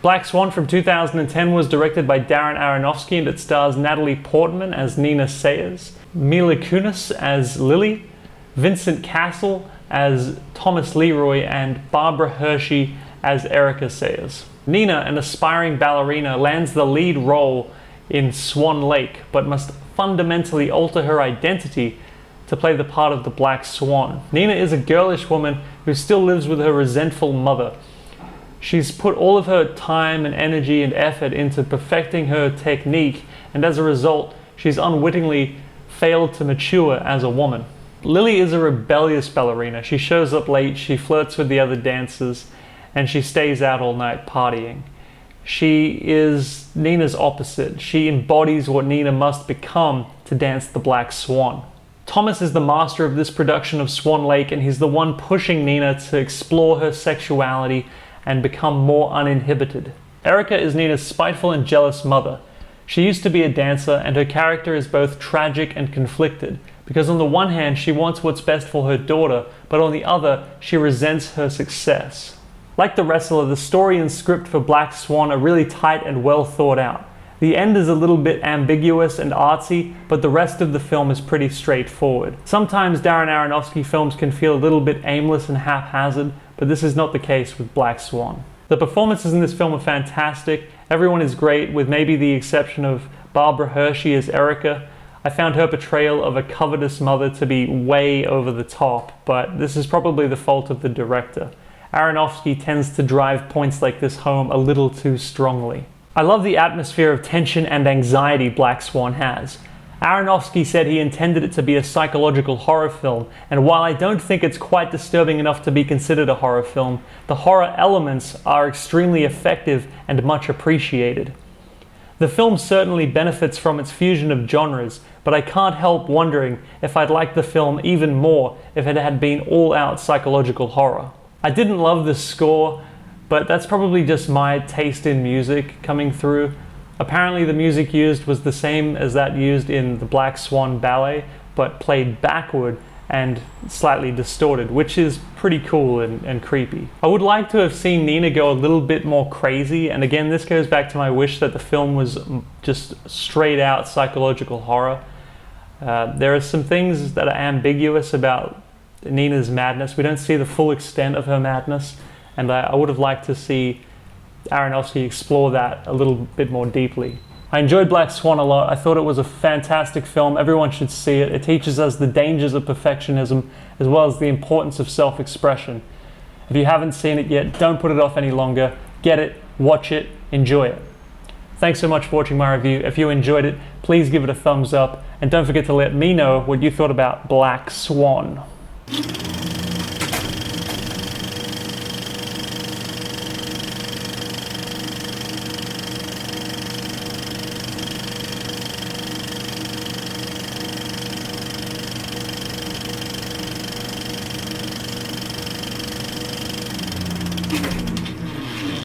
Black Swan from 2010 was directed by Darren Aronofsky and it stars Natalie Portman as Nina Sayers, Mila Kunis as Lily, Vincent Castle as Thomas Leroy, and Barbara Hershey as Erika Sayers. Nina, an aspiring ballerina, lands the lead role in Swan Lake, but must fundamentally alter her identity to play the part of the Black Swan. Nina is a girlish woman who still lives with her resentful mother. She's put all of her time and energy and effort into perfecting her technique, and as a result, she's unwittingly failed to mature as a woman. Lily is a rebellious ballerina. She shows up late, she flirts with the other dancers, and she stays out all night partying. She is Nina's opposite. She embodies what Nina must become to dance the Black Swan. Thomas is the master of this production of Swan Lake, and he's the one pushing Nina to explore her sexuality and become more uninhibited. Erika is Nina's spiteful and jealous mother. She used to be a dancer, and her character is both tragic and conflicted, because on the one hand she wants what's best for her daughter, but on the other she resents her success. Like The Wrestler, the story and script for Black Swan are really tight and well thought out. The end is a little bit ambiguous and artsy, but the rest of the film is pretty straightforward. Sometimes Darren Aronofsky films can feel a little bit aimless and haphazard, but this is not the case with Black Swan. The performances in this film are fantastic. Everyone is great, with maybe the exception of Barbara Hershey as Erika. I found her portrayal of a covetous mother to be way over the top, but this is probably the fault of the director. Aronofsky tends to drive points like this home a little too strongly. I love the atmosphere of tension and anxiety Black Swan has. Aronofsky said he intended it to be a psychological horror film, and while I don't think it's quite disturbing enough to be considered a horror film, the horror elements are extremely effective and much appreciated. The film certainly benefits from its fusion of genres, but I can't help wondering if I'd like the film even more if it had been all-out psychological horror. I didn't love the score, but that's probably just my taste in music coming through. Apparently the music used was the same as that used in the Black Swan ballet, but played backward and slightly distorted, which is pretty cool and creepy. I would like to have seen Nina go a little bit more crazy, and again this goes back to my wish that the film was just straight out psychological horror. There are some things that are ambiguous about Nina's madness. We don't see the full extent of her madness, and I would have liked to see Aronofsky explore that a little bit more deeply. I enjoyed Black Swan a lot. I thought it was a fantastic film. Everyone should see it. It teaches us the dangers of perfectionism as well as the importance of self-expression. If you haven't seen it yet, don't put it off any longer. Get it, watch it, enjoy it. Thanks so much for watching my review. If you enjoyed it, please give it a thumbs up, and don't forget to let me know what you thought about Black Swan.